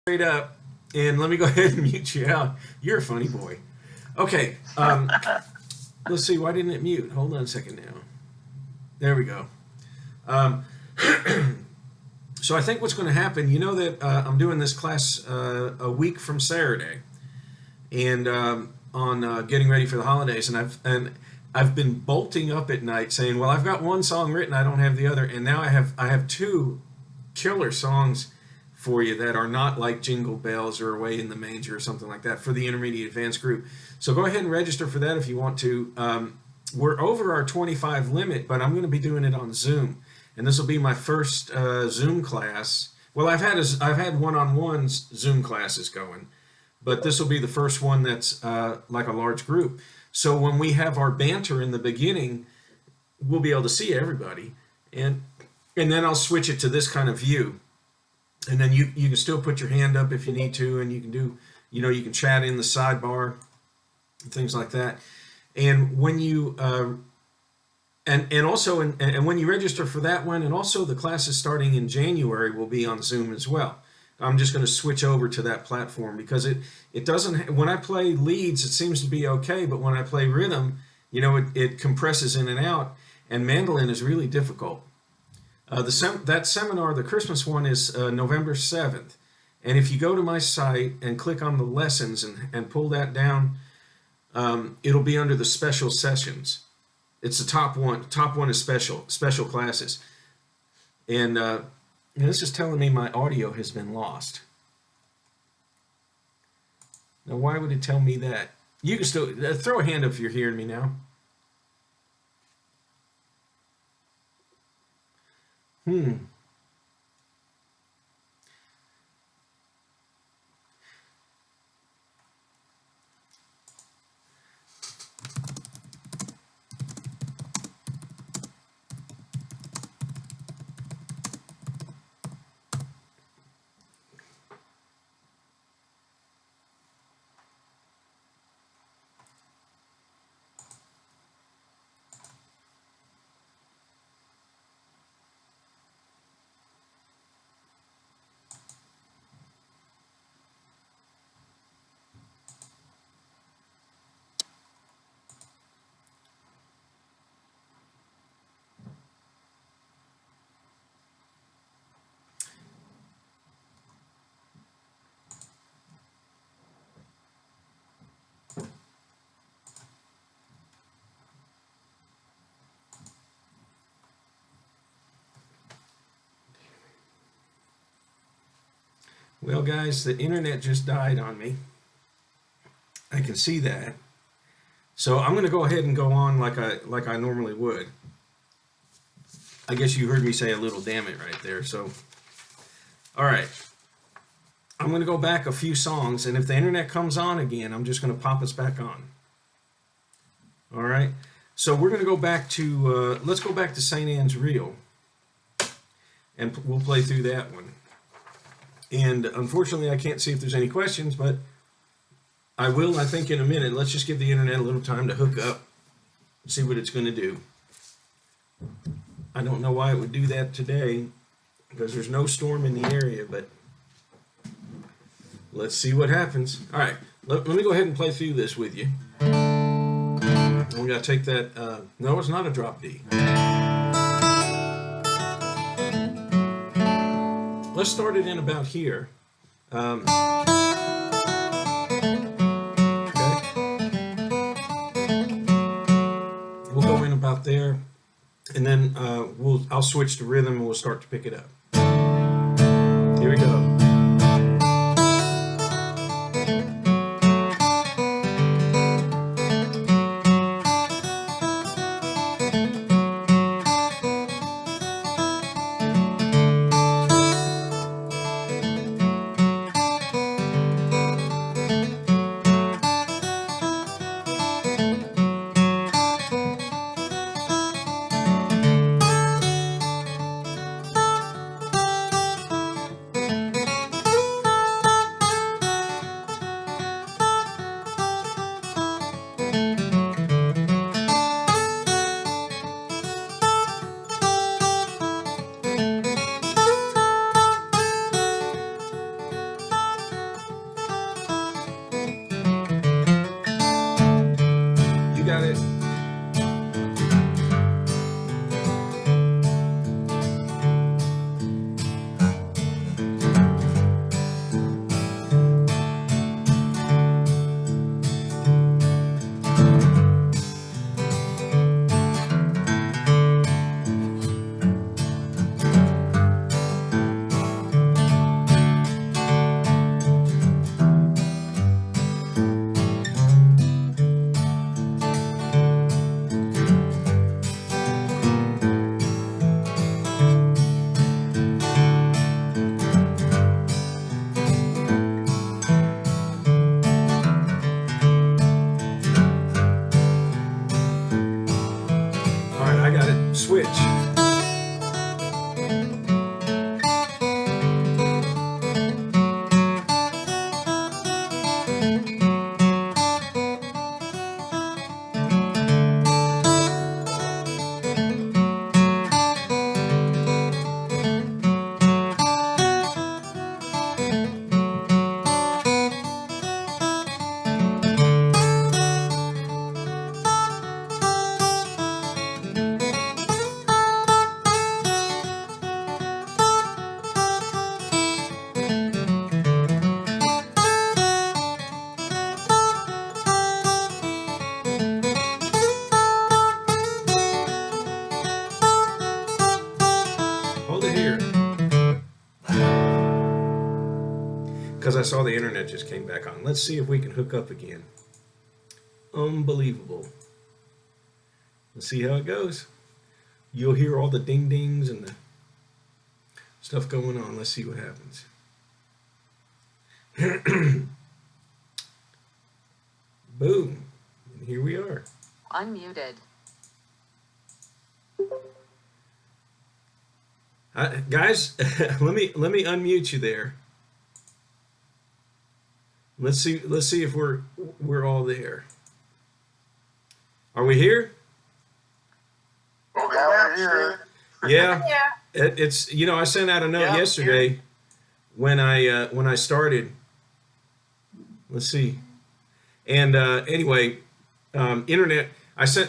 straight up, and let me go ahead and mute you out. You're a funny boy. Okay, let's see. Why didn't it mute? Hold on a second now. There we go. Um, so I think what's going to happen, you know that I'm doing this class a week from Saturday, and on getting ready for the holidays, and I've been bolting up at night saying, well, I've got one song written, I don't have the other, and now I have two killer songs for you that are not like Jingle Bells or Away in the Manger or something like that for the intermediate advanced group. So go ahead and register for that if you want to. We're over our 25 limit, but I'm going to be doing it on Zoom, and this will be my first Zoom class. Well, I've had one-on-one Zoom classes going, but this will be the first one that's like a large group. So when we have our banter in the beginning, we'll be able to see everybody, and then I'll switch it to this kind of view. And then you can still put your hand up if you need to, and you can do, you can chat in the sidebar, and things like that. And when you and also and when you register for that one, and also the classes starting in January will be on Zoom as well. I'm just going to switch over to that platform because it doesn't. When I play leads, it seems to be okay, but when I play rhythm, it compresses in and out, and mandolin is really difficult. That seminar, the Christmas one, is November 7th. And if you go to my site and click on the lessons and pull that down, it'll be under the special sessions. It's the top one. Top one is special classes. And this is telling me my audio has been lost. Now, why would it tell me that? You can still throw a hand up if you're hearing me now. Well, guys, the internet just died on me. I can see that. So I'm going to go ahead and go on like I normally would. I guess you heard me say a little damn it right there. So, all right. I'm going to go back a few songs, and if the internet comes on again, I'm just going to pop us back on. All right. So we're going to go back to, let's go back to St. Anne's Reel, and we'll play through that one. And unfortunately, I can't see if there's any questions, but I will, I think, in a minute. Let's just give the internet a little time to hook up and see what it's going to do. I don't know why it would do that today, because there's no storm in the area, but let's see what happens. All right, let me go ahead and play through this with you. We got to take that, no, it's not a drop D. Let's start it in about here. Okay. We'll go in about there, and then I'll switch to rhythm and we'll start to pick it up. Here we go. got it switch. Hold it here. Because I saw the internet just came back on. Let's see if we can hook up again. Unbelievable. Let's see how it goes. You'll hear all the ding dings and the stuff going on. Let's see what happens. Boom. And here we are. Unmuted. Guys, let me unmute you there. Let's see if we're all there. Are we here? Yeah, we're here. Yeah. It's I sent out a note yesterday when I started. Let's see. And anyway, internet.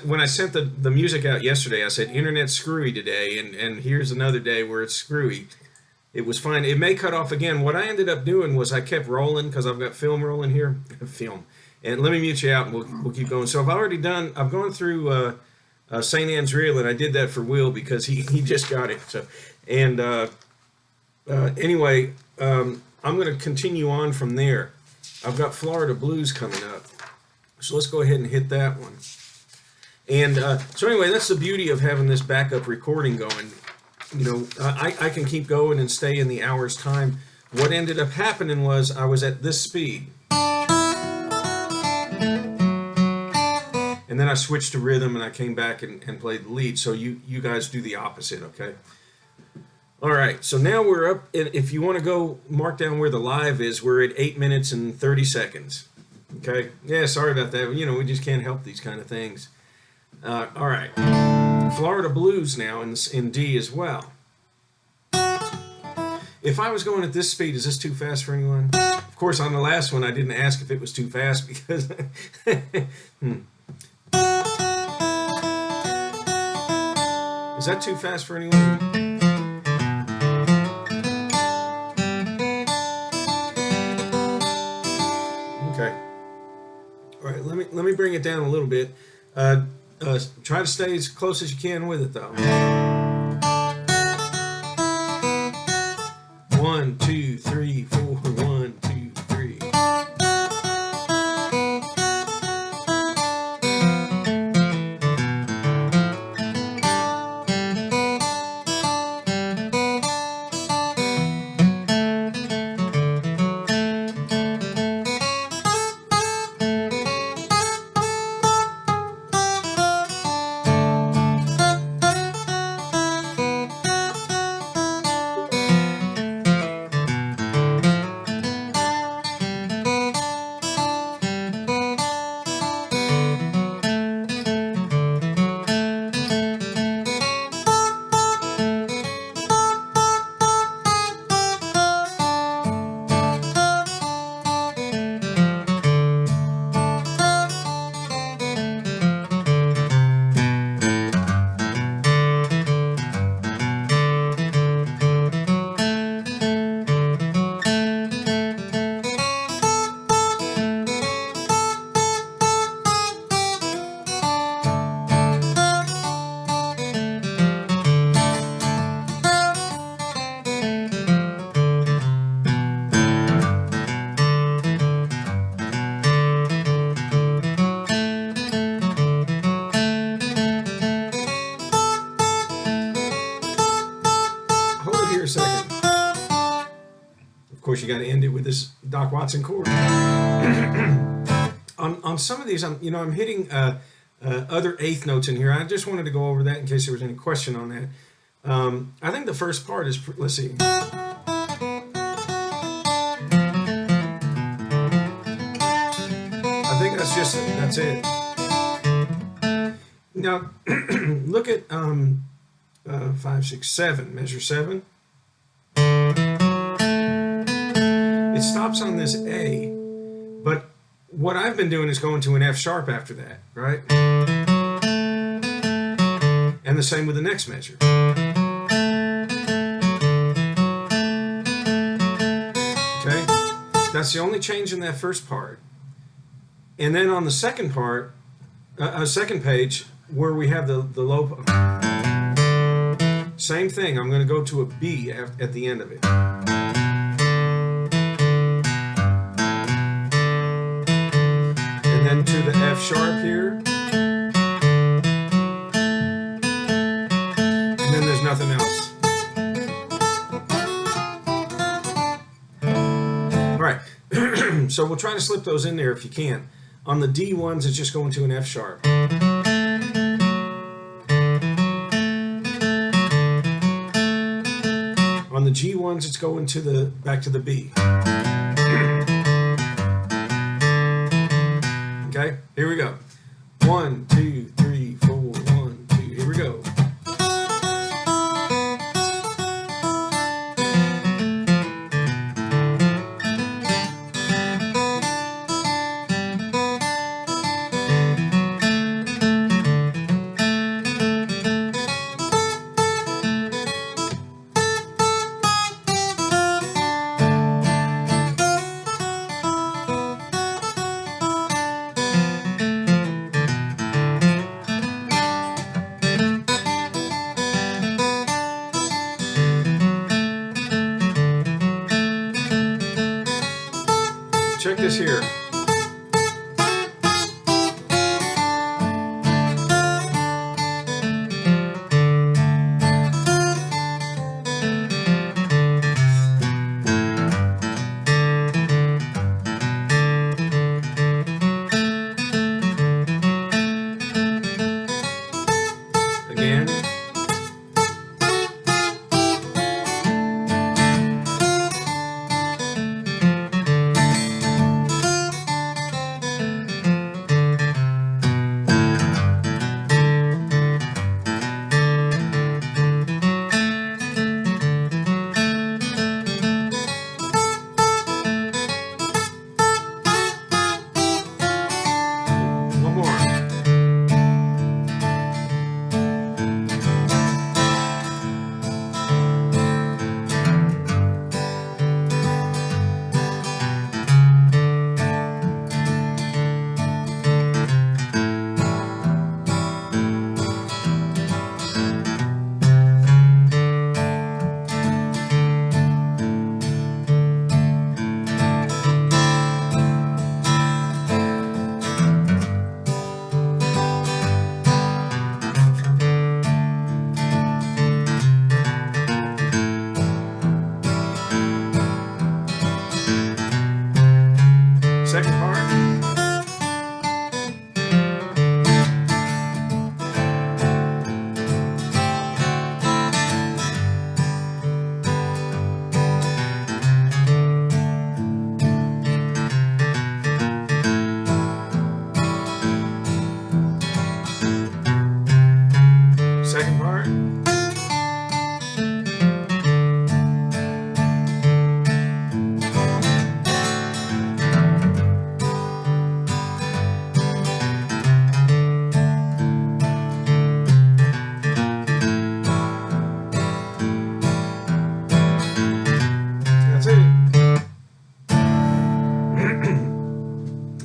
When I sent the music out yesterday, I said internet's screwy today, and here's another day where it's screwy. It was fine. It may cut off again. What I ended up doing was I kept rolling because I've got film rolling here. Film. And let me mute you out and we'll keep going. So I've gone through St. Anne's Reel, and I did that for Will because he just got it. So, and anyway, I'm going to continue on from there. I've got Florida Blues coming up. So let's go ahead and hit that one. And so anyway, that's the beauty of having this backup recording going. I can keep going and stay in the hour's time. What ended up happening was I was at this speed. And then I switched to rhythm and I came back and played the lead. So you guys do the opposite, okay? All right, so now we're up. If you want to go mark down where the live is, we're at 8 minutes and 30 seconds. Okay? Yeah, sorry about that. We just can't help these kind of things. All right. Florida Blues now in D as well. If I was going at this speed, is this too fast for anyone? Of course, on the last one, I didn't ask if it was too fast because... Is that too fast for anyone? Okay. All right, let me bring it down a little bit. Try to stay as close as you can with it, though. 1, 2, 3, 4. 1, 2, 3. course, you got to end it with this Doc Watson chord. On some of these, I'm hitting other eighth notes in here. I just wanted to go over that in case there was any question on that. I think the first part is, let's see. I think that's it. Now, look at 5, 6, 7, measure 7. It stops on this A, but what I've been doing is going to an F sharp after that, right? And the same with the next measure. Okay? That's the only change in that first part. And then on the second part, second page, where we have the low, same thing. I'm going to go to a B at the end of it. And then to the F sharp here. And then there's nothing else. All right. So we'll try to slip those in there if you can. On the D ones, it's just going to an F sharp. On the G ones, it's going to back to the B. Okay, here we go. 1, 2, 3, 4, 1, 2. Here we go. Check this here. Again. One more. Second part. Second part. That's it.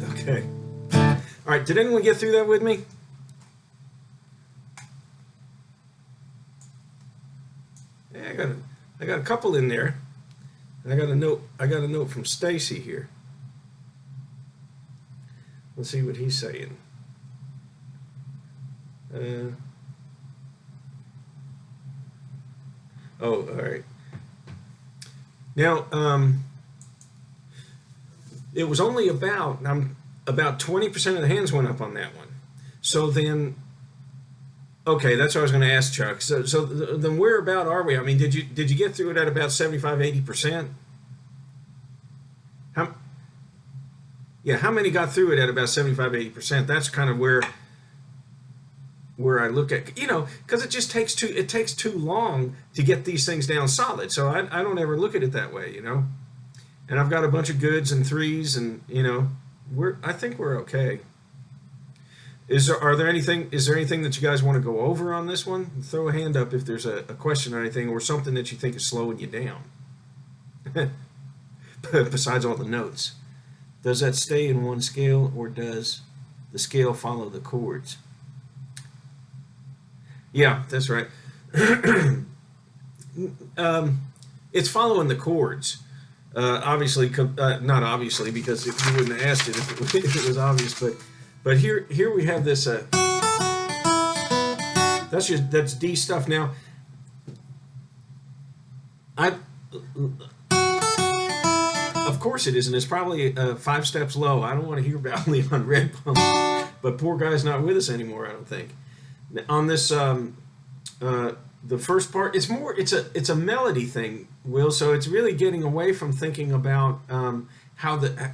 Okay. All right, did anyone get through that with me? Yeah, I got a couple in there. And I got a note from Stacy here. Let's see what he's saying. Oh, all right. Now, it was only about 20% of the hands went up on that one. So then, okay, that's what I was going to ask Chuck. So then where about are we? I mean, did you get through it at about 75, 80%? How, yeah, how many got through it at about 75, 80%? That's kind of where I look at, because it takes too long to get these things down solid. So I don't ever look at it that way. And I've got a bunch of goods and threes, and I think we're okay. Is there anything that you guys want to go over on this one? Throw a hand up if there's a question or anything, or something that you think is slowing you down. Besides all the notes. Does that stay in one scale, or does the scale follow the chords? Yeah, that's right. It's following the chords. Obviously, not obviously, because you wouldn't have asked it if it was obvious. But here we have this. That's D stuff. Now, of course it isn't. It's probably 5 steps low. I don't want to hear about Leon Redbone, but poor guy's not with us anymore, I don't think. On this, the first part, it's a melody thing, Will. So it's really getting away from thinking about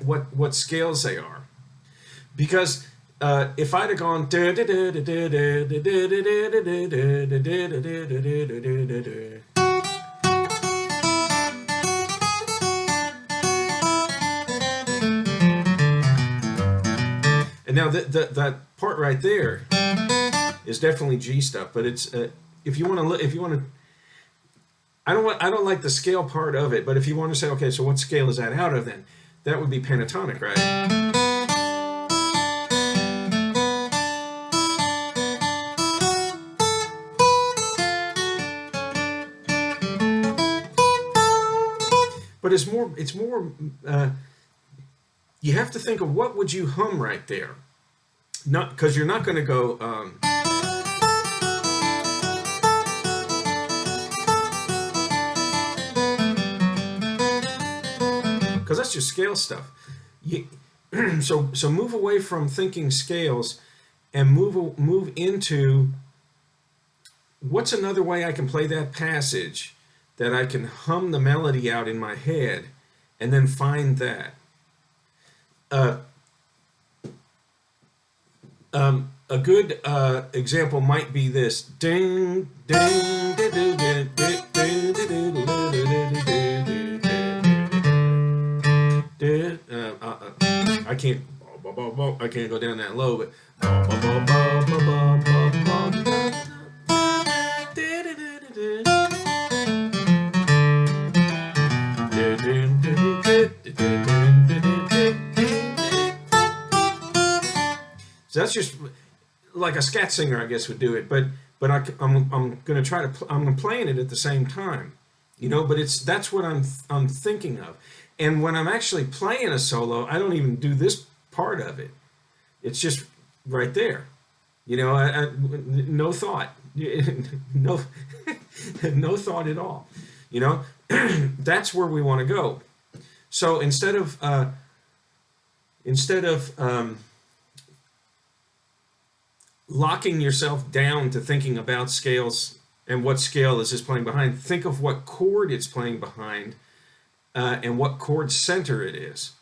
what scales they are, because if I'd have gone and now that part right there is definitely G stuff, but it's if you want to I don't like the scale part of it, but if you want to say, okay, so what scale is that out of, then that would be pentatonic, right? But it's more you have to think of what would you hum right there, not because you're not going to go because that's just scale stuff. So move away from thinking scales and move into what's another way I can play that passage that I can hum the melody out in my head, and then find that. A good example might be this. Ding, ding, ding, ding, ding, ding, ding, ding, I can't go down that low, but so that's just like a scat singer, I guess, would do it. But I'm going to try to I'm playing it at the same time, But that's what I'm thinking of. And when I'm actually playing a solo, I don't even do this part of it. It's just right there, no thought, no thought at all, That's where we want to go. So instead of locking yourself down to thinking about scales and what scale is this playing behind, think of what chord it's playing behind and what chord center it is.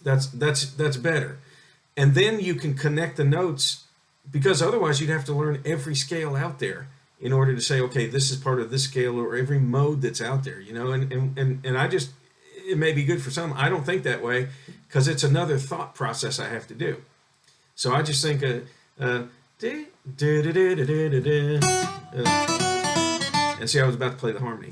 That's better. And then you can connect the notes, because otherwise you'd have to learn every scale out there in order to say, okay, this is part of this scale, or every mode that's out there, and I just, it may be good for some. I don't think that way, because it's another thought process I have to do. So I just think and see, I was about to play the harmony.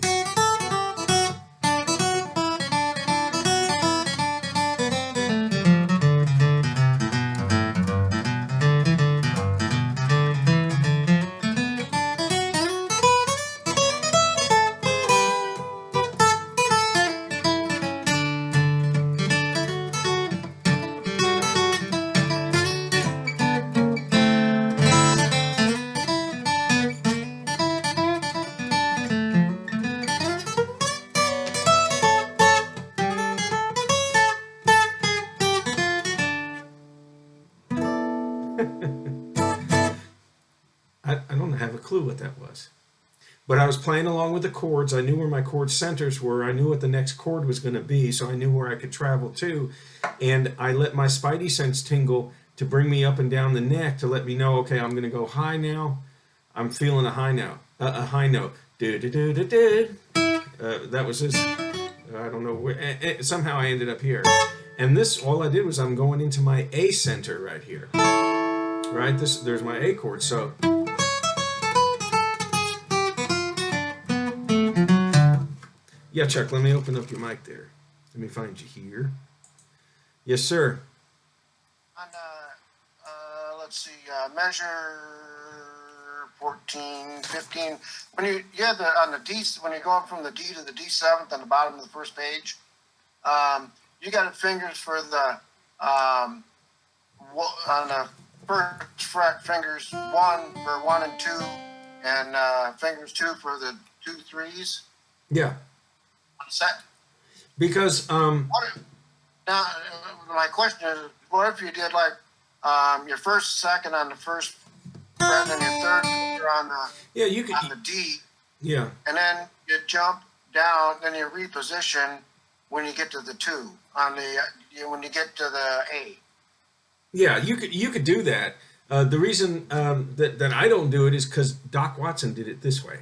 what that was. But I was playing along with the chords. I knew where my chord centers were. I knew what the next chord was going to be, so I knew where I could travel to. And I let my spidey sense tingle to bring me up and down the neck to let me know, okay, I'm going to go high now. I'm feeling a high now, a high note. That was this. I don't know where. Somehow I ended up here. And this, all I did was I'm going into my A center right here. Right? There's my A chord. So. Yeah, Chuck, let me open up your mic there. Let me find you here. Yes, sir. On, let's see, measure 14, 15. When you had on the D, when you're going from the D to the D7th on the bottom of the first page, you got fingers for the, on the first fret, fingers 1 for 1 and 2, and fingers 2 for the 2 3s. Yeah. Set. Because now my question is, what if you did like your first, second on the first fret, and your third finger on the on the D, yeah, and then you jump down, then you reposition when you get to the 2 on the when you get to the A. Yeah, you could do that. The reason that I don't do it is because Doc Watson did it this way.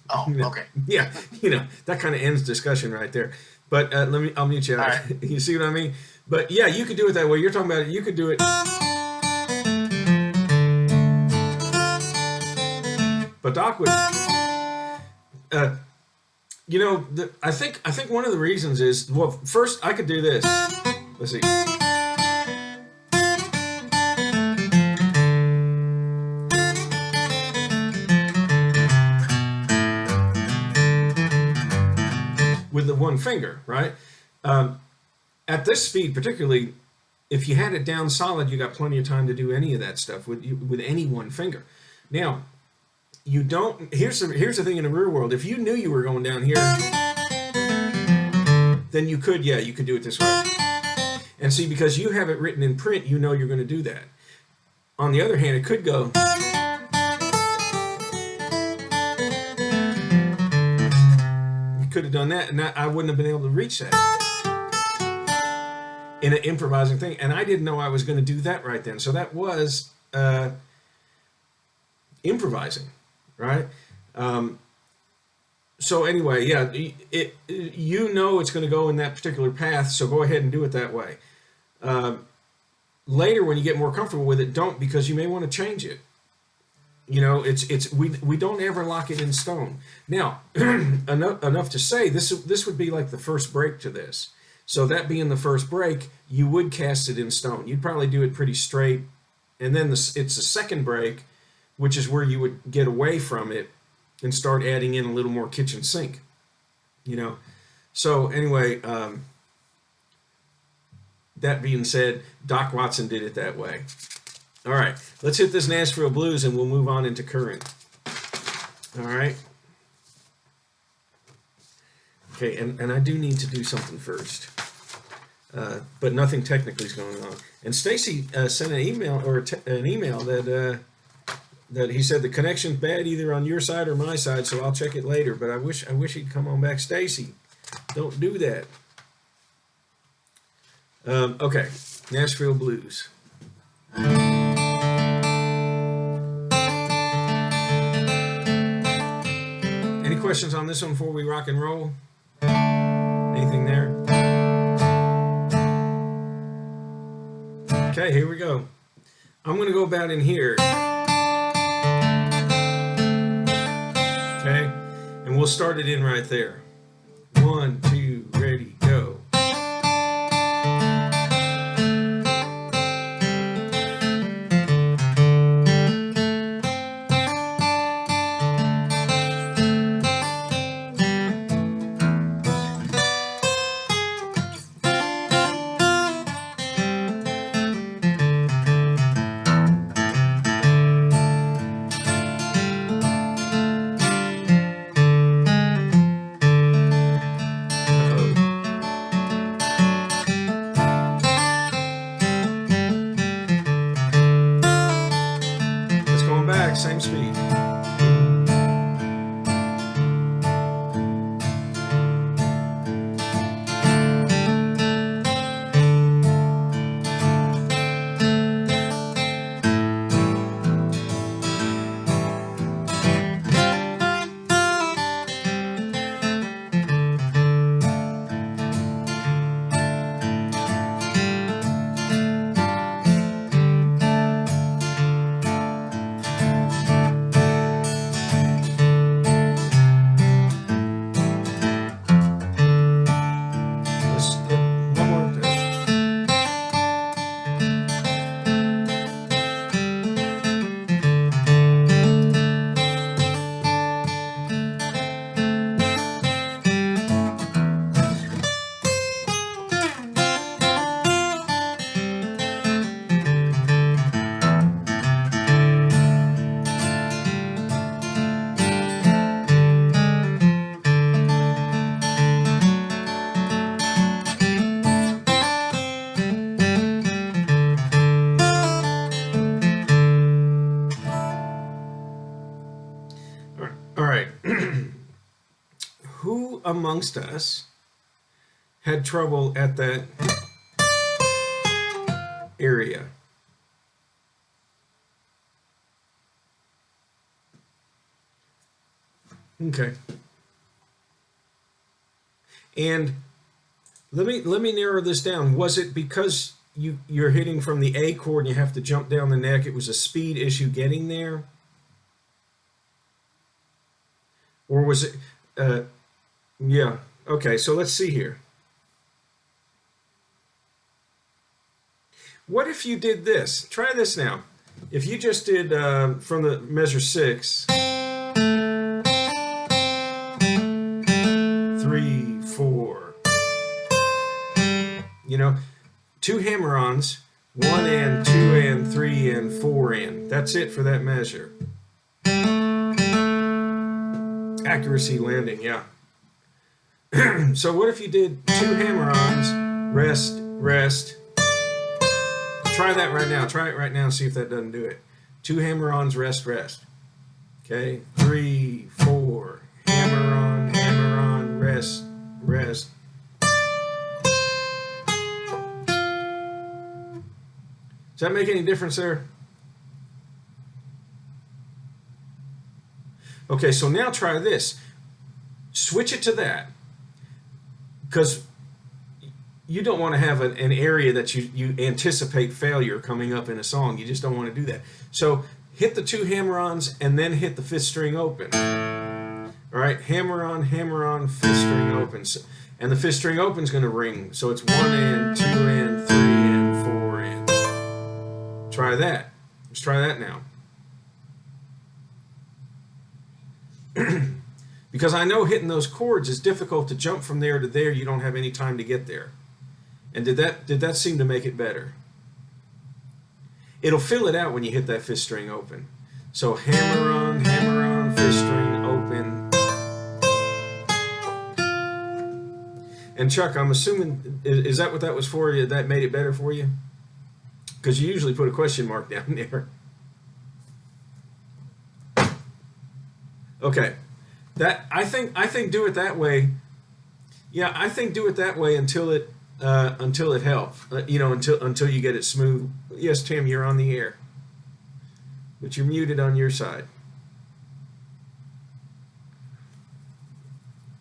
Oh, okay. Yeah, that kind of ends discussion right there. But I'll mute you out. Right. You see what I mean? But yeah, you could do it that way. You're talking about it. You could do it. But Doc would. I think one of the reasons is, well, first I could do this. Let's see. With the one finger, right? At this speed, particularly, if you had it down solid, you got plenty of time to do any of that stuff with any one finger. Now, you don't. Here's the thing in the real world. If you knew you were going down here, then you could do it this way. And see, because you have it written in print, you know you're going to do that. On the other hand, it could go. Could have done that, and I wouldn't have been able to reach that in an improvising thing. And I didn't know I was going to do that right then. So that was improvising, right? So anyway, yeah, it's going to go in that particular path. So go ahead and do it that way. Later, when you get more comfortable with it, don't, because you may want to change it. We don't ever lock it in stone. Now, enough to say this would be like the first break to this. So that being the first break, you would cast it in stone. You'd probably do it pretty straight, and then it's the second break, which is where you would get away from it and start adding in a little more kitchen sink. So anyway, that being said, Doc Watson did it that way. All right, let's hit this Nashville Blues and we'll move on into current. All right. Okay, and I do need to do something first, but nothing technically is going on. And Stacy sent an email that he said the connection's bad either on your side or my side, so I'll check it later. But I wish he'd come on back, Stacy. Don't do that. Okay, Nashville Blues. Any questions on this one before we rock and roll? Anything there? Okay, here we go. I'm going to go about in here. Okay, and we'll start it in right there. 1, 2, ready, go. right. Who amongst us had trouble at that area? Okay. And let me narrow this down. Was it because you're hitting from the A chord and you have to jump down the neck? It was a speed issue getting there? Or was it yeah. Okay, so let's see here. What if you did this? Try this now. If you just did from the measure 6, 3, 4, you know, 2 hammer-ons, 1 and 2 and 3 and 4 and. That's it for that measure. Accuracy landing, yeah. So what if you did 2 hammer-ons, rest, rest. Try that right now. Try it right now and see if that doesn't do it. 2 hammer-ons, rest, rest. Okay, 3, 4, hammer-on, rest, rest. Does that make any difference there? Okay, so now try this. Switch it to that. Because you don't want to have an area that you anticipate failure coming up in a song. You just don't want to do that. So hit the 2 hammer-ons and then hit the 5th string open. All right, hammer-on, 5th string open. So, and the 5th string open is going to ring. So it's 1 and 2 and 3 and 4 and. Try that. Let's try that now. Because I know hitting those chords is difficult to jump from there to there. You don't have any time to get there. And did that seem to make it better? It'll fill it out when you hit that 5th string open. So hammer-on, 5th string open. And Chuck, I'm assuming, is that what that was for? That made it better for you? Because you usually put a question mark down there. Okay. I think do it that way. Yeah, I think do it that way until it helps. Until you get it smooth. Yes, Tim, you're on the air, but you're muted on your side.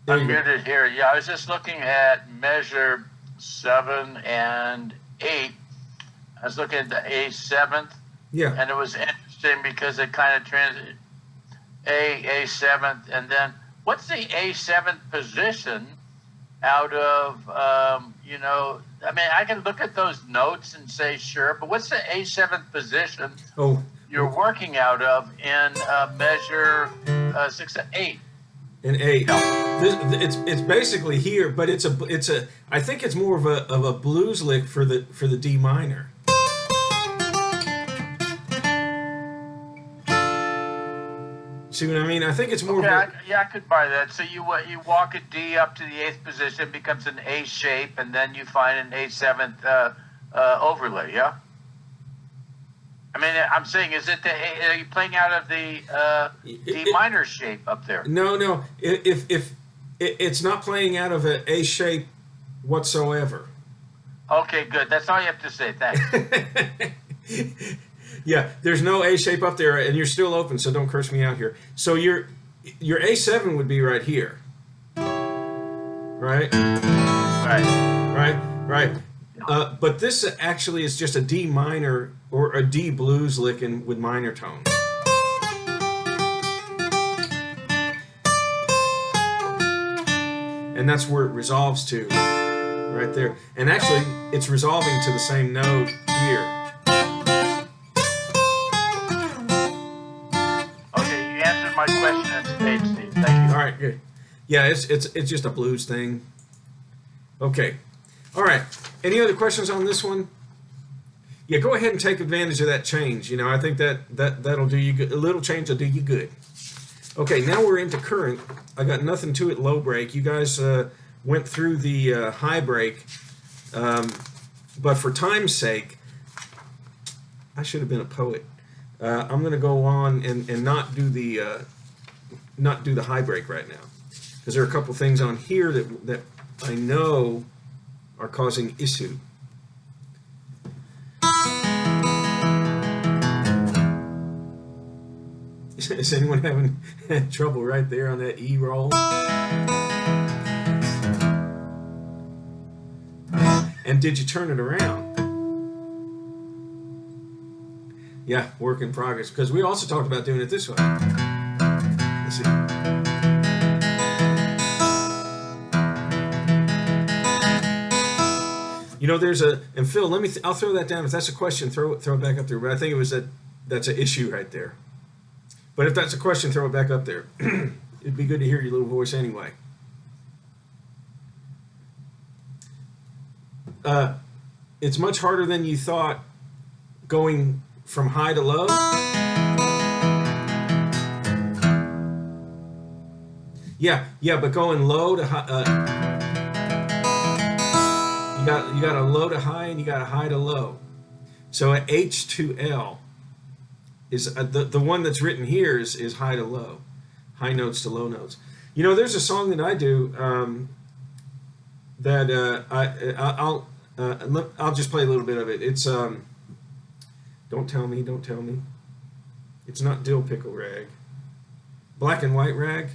I'm muted here. Yeah, I was just looking at measure 7 and 8. I was looking at the A7th. Yeah. And it was interesting because it kind of transited A7th, and then what's the A7th position out of, I mean, I can look at those notes and say, sure, but what's the A7th position you're working out of in measure 6 and 8? In 8. It's basically here, but it's a I think it's more of a blues lick for the D minor. See what I mean? I think it's more. Okay, I could buy that. So you walk a D up to the 8th position, becomes an A shape, and then you find an A7th overlay. Yeah. I mean, I'm saying, are you playing out of the D minor shape up there? No. If it's not playing out of an A shape whatsoever. Okay, good. That's all you have to say. Thanks. Yeah, there's no A shape up there, and you're still open, so don't curse me out here. So your A7 would be right here, right? Right. But this actually is just a D minor or a D blues licking with minor tone. And that's where it resolves to, right there. And actually, it's resolving to the same note here. My question in spades, Steve. Thank you. All right, good. Yeah, it's just a blues thing. Okay. All right. Any other questions on this one? Yeah, go ahead and take advantage of that change. I think that'll do you good. A little change will do you good. Okay, now we're into current. I got nothing to it low break. You guys went through the high break, but for time's sake, I should have been a poet. I'm going to go on and not do the not do the high break right now, because there are a couple things on here that I know are causing issue. Is anyone having trouble right there on that E roll? And did you turn it around? Yeah, work in progress, because we also talked about doing it this way. Let's see. You know, there's a, and Phil, I'll throw that down. If that's a question, throw it back up there. But I think it was that's an issue right there. But if that's a question, throw it back up there. It'd be good to hear your little voice anyway. It's much harder than you thought going from high to low. Yeah, but going low to high, you got a low to high and you got a high to low. So a H to L is the one that's written here is high to low, high notes to low notes. You know, there's a song that I do that I'll just play a little bit of it. It's don't tell me. It's not dill pickle rag. Black and white rag.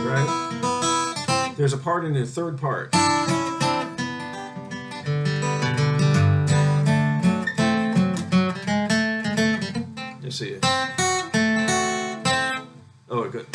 Right? There's a part in the third part. You see it. Oh, good.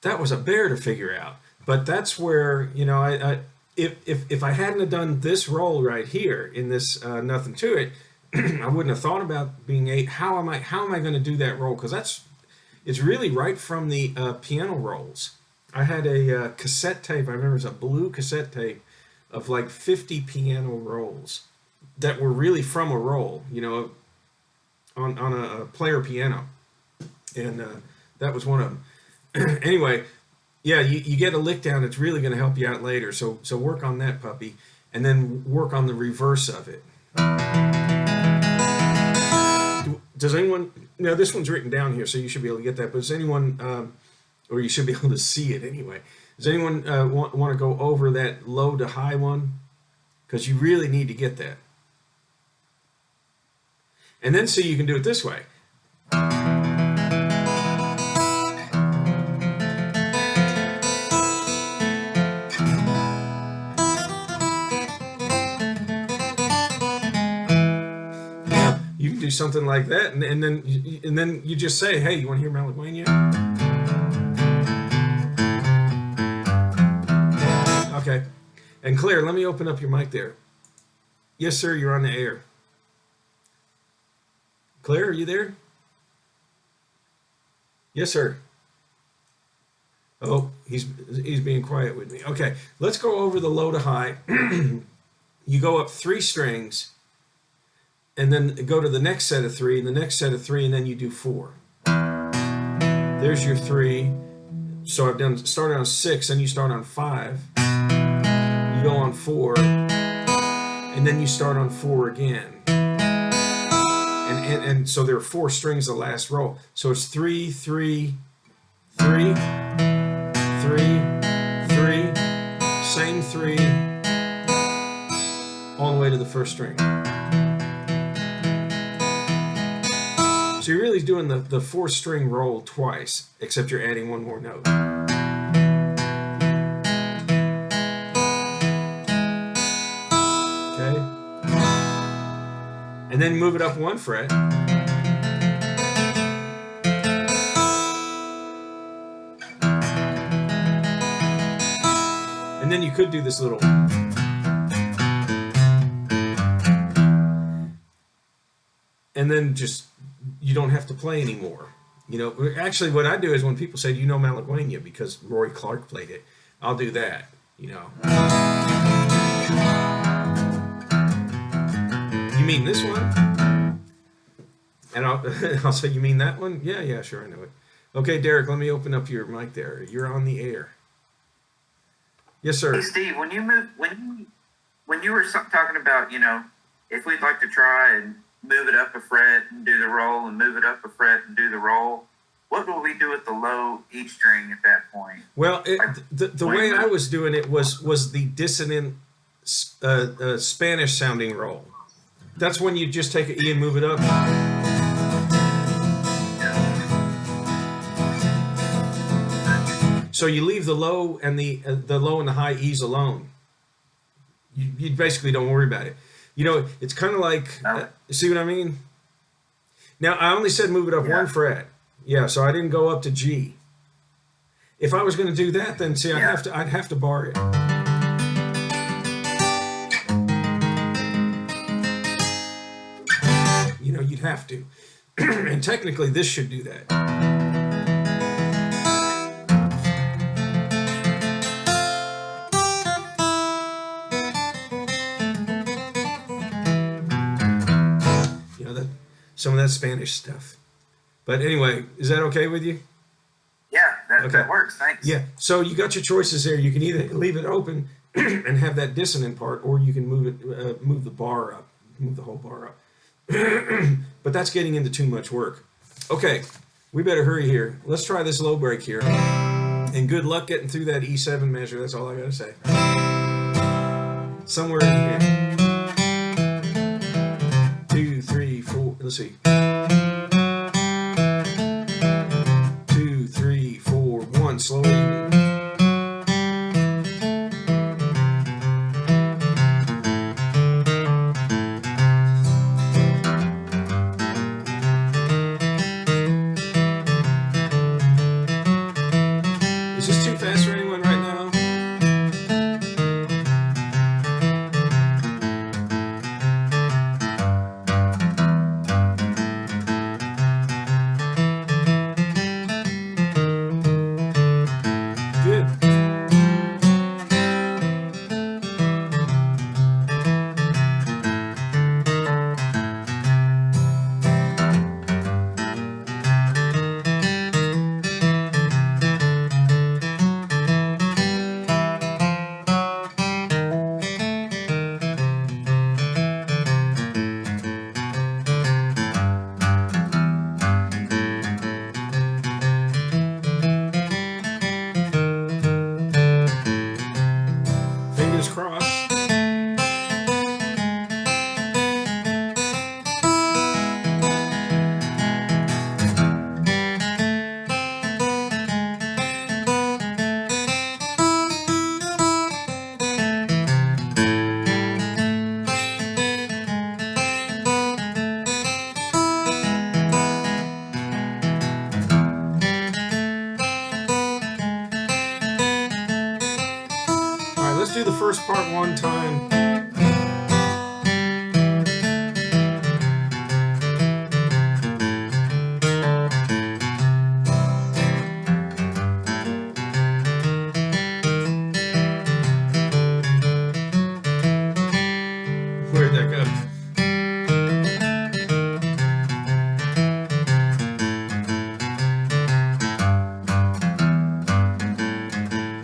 That was a bear to figure out, but that's where, you know, if I hadn't have done this roll right here in this nothing to it, I wouldn't have thought about being 8. How am I going to do that roll? Because it's really right from the piano rolls. I had a cassette tape. I remember it was a blue cassette tape of like 50 piano rolls that were really from a roll, you know, on a player piano, and that was one of them. Anyway, yeah, you get a lick down. It's really going to help you out later. So work on that puppy, and then work on the reverse of it. Does anyone? Now this one's written down here, so you should be able to get that. But does anyone, or you should be able to see it anyway? Does anyone want to go over that low to high one? Because you really need to get that. And then see you can do it this way. Something like that, and then you just say, hey, you want to hear Malagueña? Okay. And Claire, let me open up your mic there. Yes, sir, you're on the air. Claire, are you there? Yes, sir. Oh, he's being quiet with me. Okay, let's go over the low to high. You go up 3 strings, and then go to the next set of 3, and the next set of 3, and then you do 4. There's your 3. So I've started on 6, and you start on 5. You go on 4, and then you start on 4 again. And so there are 4 strings the last roll. So it's 3, 3, 3, 3, 3, same 3, all the way to the first string. So you're really doing the 4-string roll twice, except you're adding 1 more note. Okay? And then move it up 1 fret. And then you could do this little. And then just, you don't have to play anymore. You know, actually what I do is when people say, do you know Malagueña? Because Roy Clark played it. I'll do that, you know. You mean this one? And I'll say, you mean that one? Yeah, sure, I know it. Okay, Derek, let me open up your mic there. You're on the air. Yes, sir. Hey, Steve, when you were talking about, you know, if we'd like to try and move it up a fret and do the roll and move it up a fret and do the roll, what will we do with the low E string at that point? Well, the way I was doing it was the dissonant Spanish sounding roll. That's when you just take an E and move it up. So you leave the low and the low and the high E's alone. You basically don't worry about it. You know, it's kind of like, see what I mean? Now, I only said move it up one fret. Yeah, so I didn't go up to G. If I was going to do that, then see, I'd have to bar it. You know, you'd have to. And technically, this should do that. Some of that Spanish stuff. But anyway, is that okay with you? Yeah, that works. Thanks. Yeah. So you got your choices there. You can either leave it open and have that dissonant part, or you can move the bar up, move the whole bar up. But that's getting into too much work. Okay, we better hurry here. Let's try this low break here. And good luck getting through that E7 measure. That's all I got to say. Somewhere in here. 2, 3, 4. Let's see. 2, 3, 4, 1. Slowly. Is this too fast for anyone right now? Good. Fingers crossed. All right, let's do the first part one time. Where'd that go?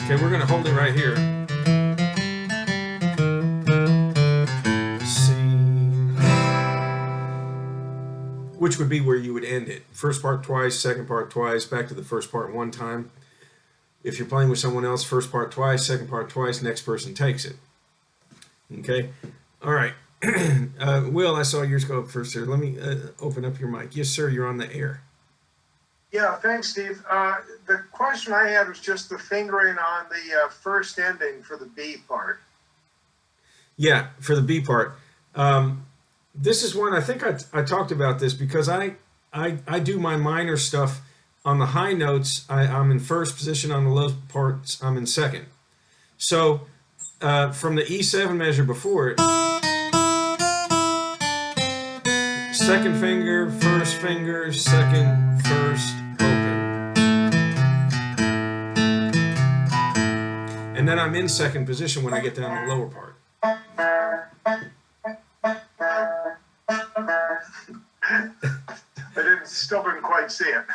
Okay, we're gonna hold it right here. C, which would be where you would end it. First part twice, second part twice, back to the first part one time. If you're playing with someone else, first part twice, second part twice, next person takes it. Okay? All right. Will, I saw yours go up first there. Let me open up your mic. Yes, sir, you're on the air. Yeah, thanks, Steve. The question I had was just the fingering on the first ending for the B part. Yeah, for the B part. This is one, I think I talked about this because I do my minor stuff on the high notes. I'm in first position, on the low parts I'm in second. So from the E7 measure before it. Second finger, second, first, open. And then I'm in second position when I get down to the lower part. Still didn't quite see it.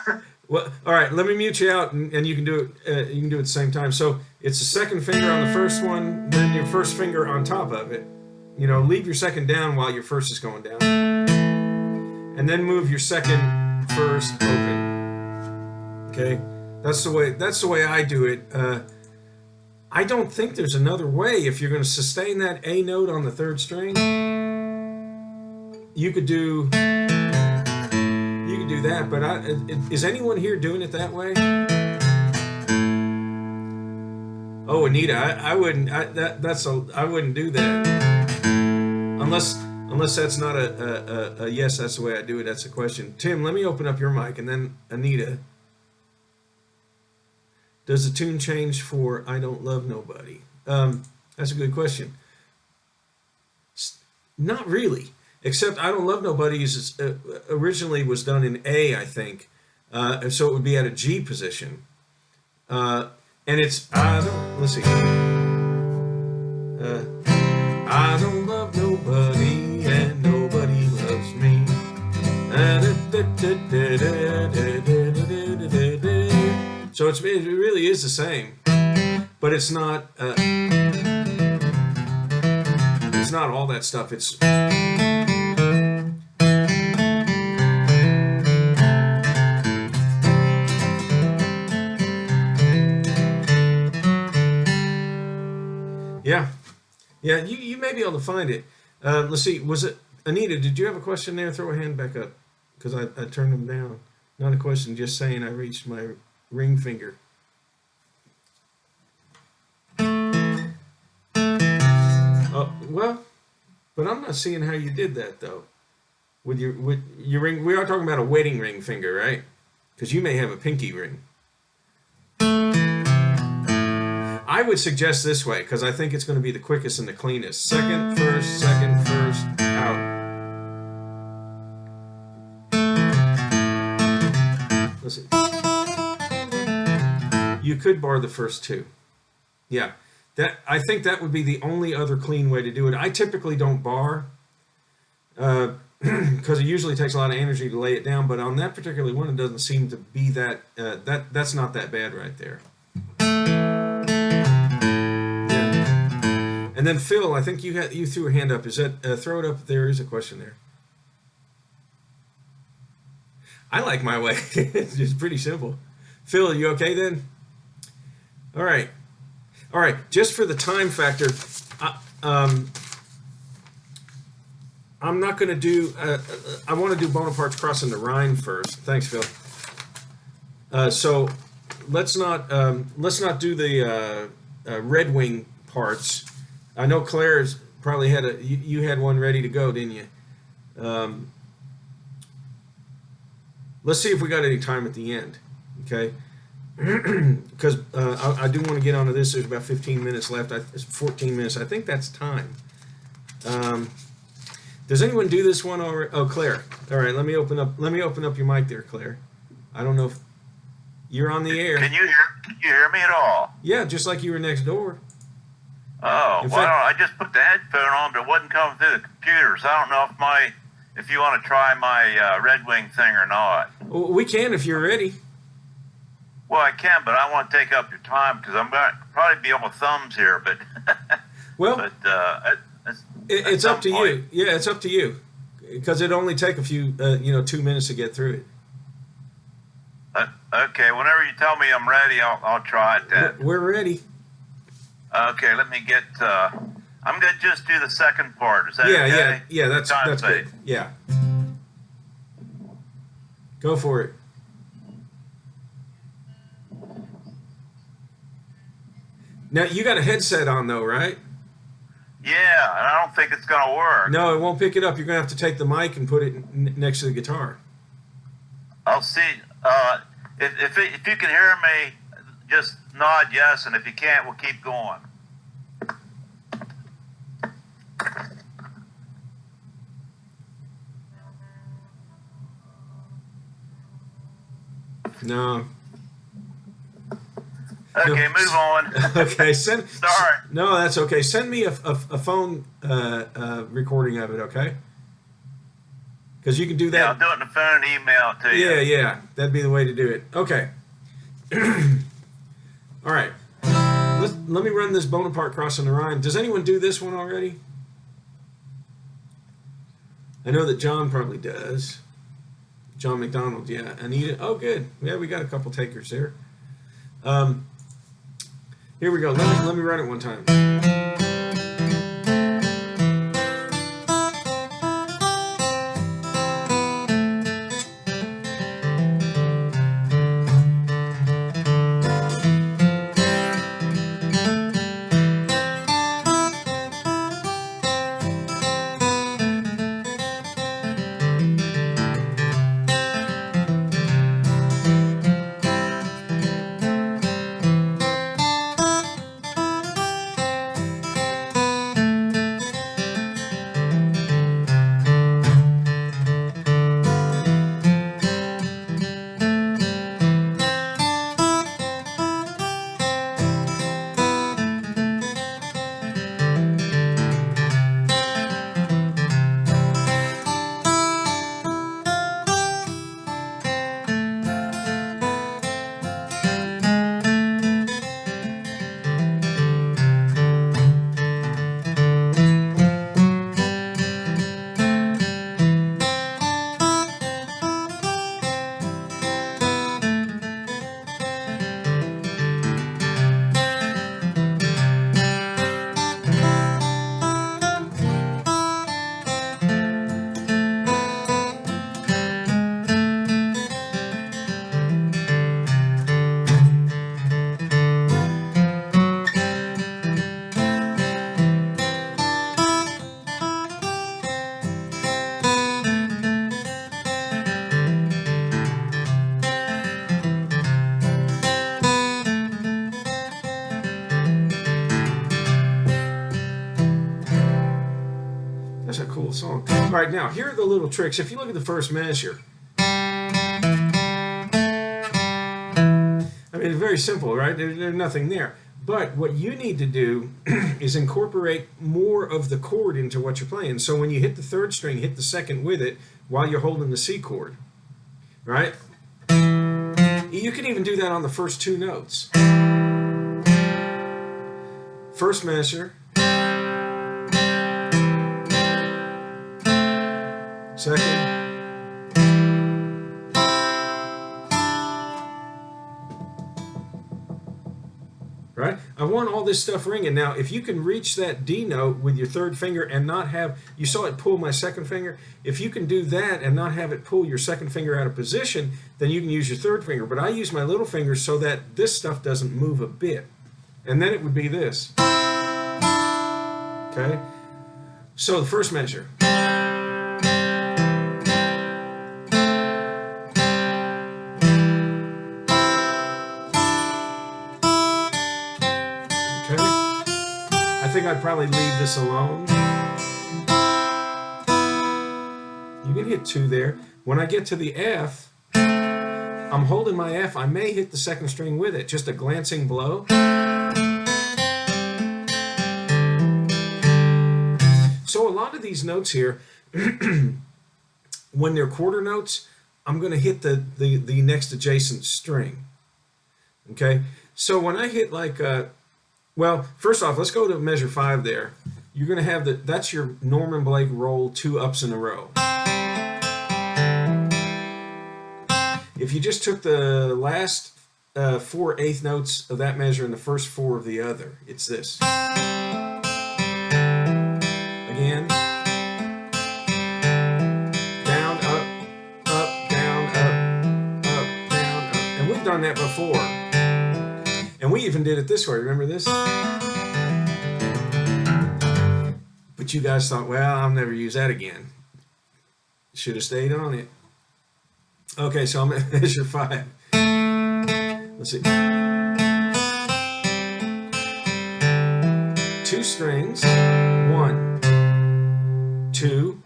Well, all right. Let me mute you out, and you can do it. You can do it at the same time. So it's the second finger on the first one, then your first finger on top of it. You know, leave your second down while your first is going down, and then move your second, first, open. Okay, that's the way I do it. I don't think there's another way. If you're going to sustain that A note on the third string, you could do that. But is anyone here doing it that way? Oh, Anita, I wouldn't. I wouldn't do that unless that's not a yes. That's the way I do it. That's a question. Tim, let me open up your mic, and then Anita. Does the tune change for I Don't Love Nobody? That's a good question. Not really, except I Don't Love Nobody is originally was done in A, I think. So it would be at a G position. And it's, let's see. I don't love nobody and nobody loves me. So it really is the same, but it's not all that stuff. It's yeah. You may be able to find it. Let's see. Was it Anita? Did you have a question there? Throw a hand back up, because I turned them down. Not a question, just saying I reached my ring finger. Well, but I'm not seeing how you did that though. With your ring, we are talking about a wedding ring finger, right? Because you may have a pinky ring. I would suggest this way, because I think it's going to be the quickest and the cleanest. Second, first, out. Let's see. You could bar the first two. Yeah. I think that would be the only other clean way to do it. I typically don't bar because it usually takes a lot of energy to lay it down, but on that particular one, it doesn't seem to be that, that's not that bad right there. Yeah. And then Phil, I think you threw a hand up. Is that, throw it up, there is a question there. I like my way. It's just pretty simple. Phil, are you okay then? All right. All right, just for the time factor, I'm not going to do, I want to do Bonaparte's Crossing the Rhine first. Thanks, Phil. So let's not do the Red Wing parts. I know Claire's probably had you had one ready to go, didn't you? Let's see if we got any time at the end, okay? Because I do want to get onto this. There's about 15 minutes left. It's 14 minutes. I think that's time. Does anyone do this one already? Oh, Claire. All right. Let me open up your mic there, Claire. I don't know if you're on the air. Can you hear me at all? Yeah, just like you were next door. Oh, In well, fact- I just put the headphone on, but it wasn't coming through the computer, so I don't know if you want to try my Red Wing thing or not. Well, we can if you're ready. Well, I can, but I want to take up your time because I'm going to probably be on my thumbs here. But Well, it's up to you. Yeah, it's up to you, because it only take a few, 2 minutes to get through it. Okay, whenever you tell me I'm ready, I'll try it then. We're ready. Okay, let me get. I'm going to just do the second part. Is that okay? Yeah. That's Time's good. safe. Yeah. Go for it. Now you got a headset on though, right? Yeah, and I don't think it's going to work. No, it won't pick it up. You're gonna have to take the mic and put it next to the guitar. I'll see. If you can hear me, just nod yes, and if you can't, we'll keep going. No. Okay, No. move on. Okay, send. Sorry. No, that's okay. Send me a phone recording of it, okay? Because you can do Yeah, I'll that. do it on the phone and email it to you. Yeah, that'd be the way to do it. Okay. All right. Let me run this Bonaparte crossing the Rhine. Does anyone do this one already? I know that John probably does. John McDonald, yeah. Anita, oh, good. Yeah, we got a couple takers there. Here we go. Let me run it one time. That's a cool song. All right, now here are the little tricks. If you look at the first measure, I mean, it's very simple, right? There's nothing there. But what you need to do is incorporate more of the chord into what you're playing. So when you hit the third string, hit the second with it while you're holding the C chord, right? You can even do that on the first two notes. First measure. Second. Right? I want all this stuff ringing. Now, if you can reach that D note with your third finger and not have, you saw it pull my second finger, if you can do that and not have it pull your second finger out of position, then you can use your third finger. But I use my little finger so that this stuff doesn't move a bit. And then it would be this. Okay? So the first measure. I think I'd probably leave this alone. You can hit 2 there. When I get to the F, I'm holding my F. I may hit the second string with it, just a glancing blow. So a lot of these notes here, when they're quarter notes, I'm going to hit the next adjacent string. Okay? So when I hit like well, first off, let's go to measure 5 there. You're going to have that's your Norman Blake roll 2 ups in a row. If you just took the last 4 eighth notes of that measure and the first 4 of the other, it's this. Again. Down, up, down, up, down, up. And we've done that before. And we even did it this way. Remember this? But you guys thought, well, I'll never use that again. Should have stayed on it. Okay, so I'm at measure 5. Let's see. 2 strings. 1, 2,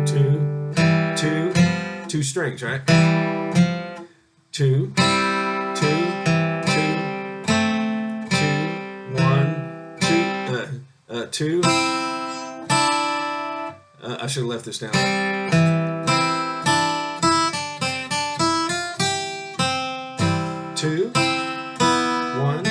2, 2. strings, right? 2, 2, 2, 2, 1, 2, 2. I should have left this down. 2, 1.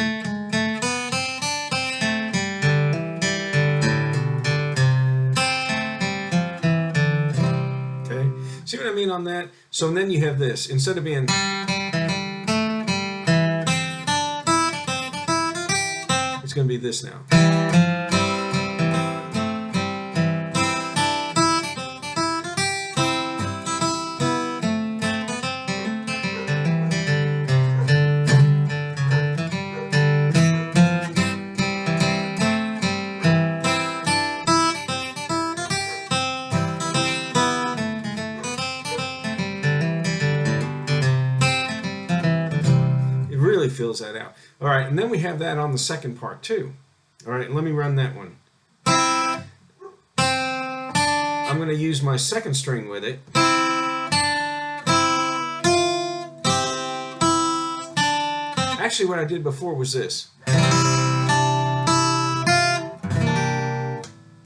Okay, see what I mean on that? So then you have this, instead of being, it's going to be this now. Really fills that out. All right, and then we have that on the second part too. All right, let me run that one. I'm going to use my second string with it. Actually, what I did before was this.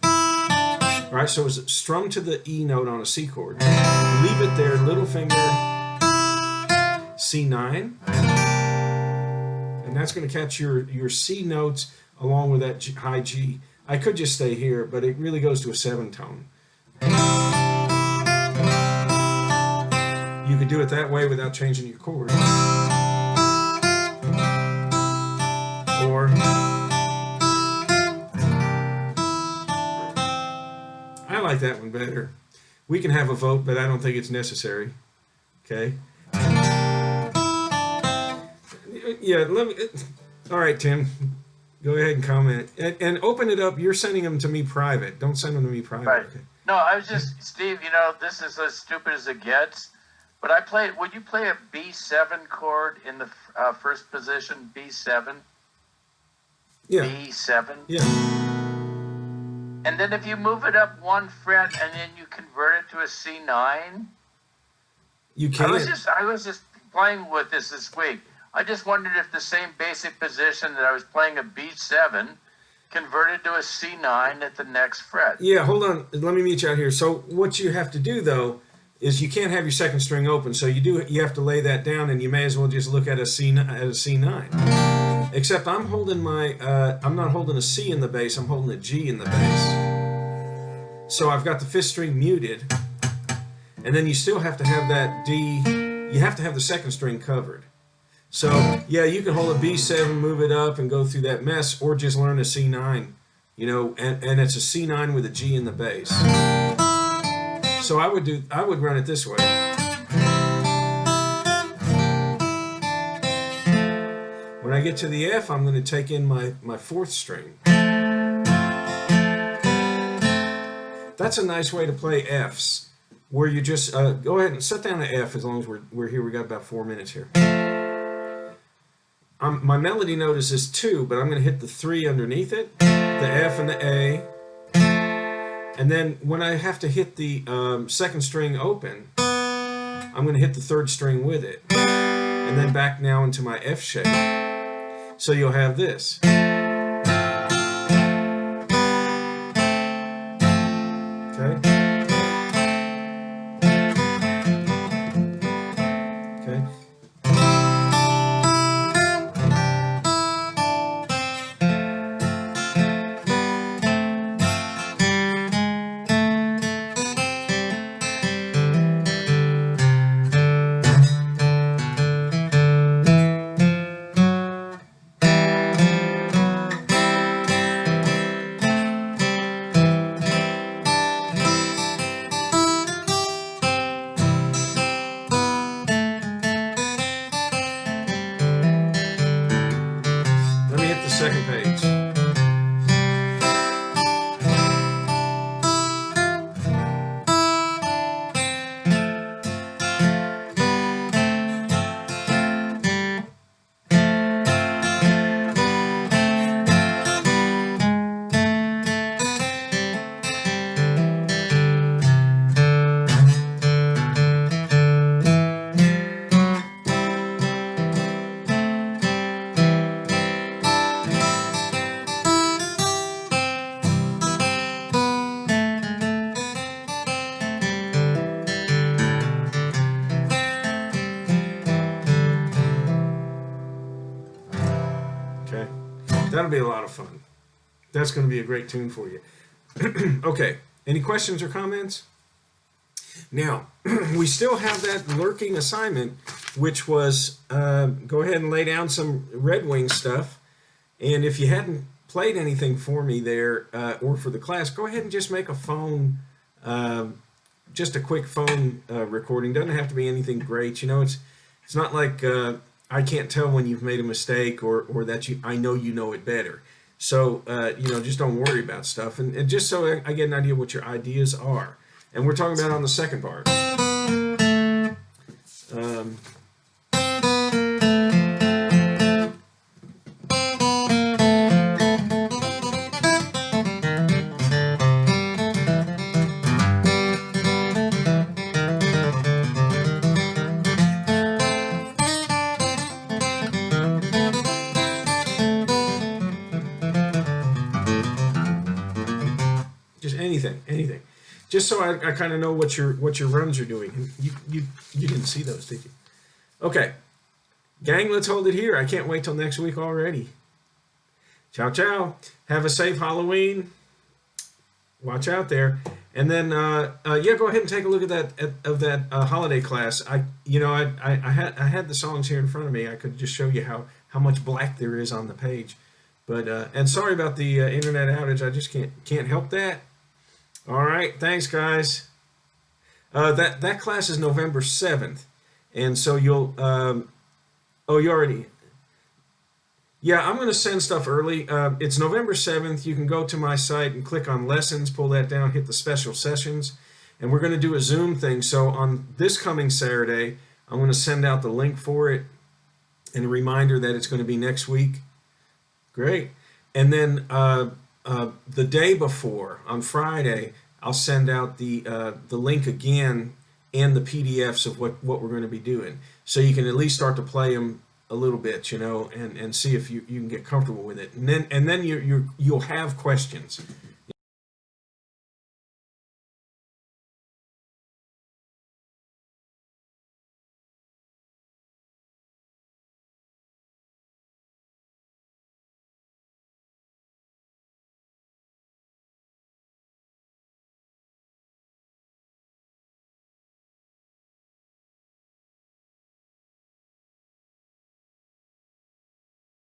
All right, so it was strummed to the E note on a C chord. Leave it there, little finger, C9. And that's going to catch your C notes along with that high G. I could just stay here, but it really goes to a 7 tone. You could do it that way without changing your chord. Or I like that one better. We can have a vote, but I don't think it's necessary. Okay? Yeah, let me. All right, Tim, go ahead and comment and open it up. You're sending them to me private. Don't send them to me private. Right. Okay? No, I was just, Steve, this is as stupid as it gets, but would you play a B7 chord in the first position, B7? Yeah. B7? Yeah. And then if you move it up 1 fret and then you convert it to a C9? You can. I was just playing with this week. I just wondered if the same basic position that I was playing a B7 converted to a C9 at the next fret. Yeah, hold on. Let me meet you out here. So what you have to do though is you can't have your second string open. So you have to lay that down, and you may as well just look at a C9. Except I'm holding I'm not holding a C in the bass. I'm holding a G in the bass. So I've got the 5th string muted, and then you still have to have that D. You have to have the second string covered. So, yeah, you can hold a B7, move it up, and go through that mess, or just learn a C9, and it's a C9 with a G in the bass. So I would run it this way. When I get to the F, I'm going to take in my 4th string. That's a nice way to play Fs, where you just, go ahead and set down an F as long as we're here. We got about 4 minutes here. My melody note is this 2, but I'm going to hit the 3 underneath it, the F and the A, and then when I have to hit the second string open, I'm going to hit the 3rd string with it, and then back now into my F shape. So you'll have this. Okay? Okay? Let me hit the second page. That'll be a lot of fun. That's going to be a great tune for you. Okay, any questions or comments? Now, we still have that lurking assignment, which was go ahead and lay down some Red Wing stuff. And if you hadn't played anything for me there or for the class, go ahead and just make a phone, just a quick phone recording. Doesn't have to be anything great. You know, it's not like I can't tell when you've made a mistake or that I know you know it better. So, you know, just don't worry about stuff. And just so I get an idea what your ideas are. And we're talking about on the second bar. Just anything. Just so I kind of know what your runs are doing. And you didn't see those, did you? Okay, gang, let's hold it here. I can't wait till next week already. Ciao, ciao. Have a safe Halloween. Watch out there. And then yeah, go ahead and take a look at that holiday class. I had the songs here in front of me. I could just show you how much black there is on the page. But and sorry about the internet outage. I just can't help that. All right, thanks, guys. That class is November 7th, and so you'll. Oh, you already. Yeah, I'm going to send stuff early. It's November 7th. You can go to my site and click on lessons, pull that down, hit the special sessions, and we're going to do a Zoom thing. So on this coming Saturday, I'm going to send out the link for it and a reminder that it's going to be next week. Great. And then the day before, on Friday, I'll send out the link again and the PDFs of what we're going to be doing. So you can at least start to play them a little bit, you know, and see if you can get comfortable with it. And then you'll have questions.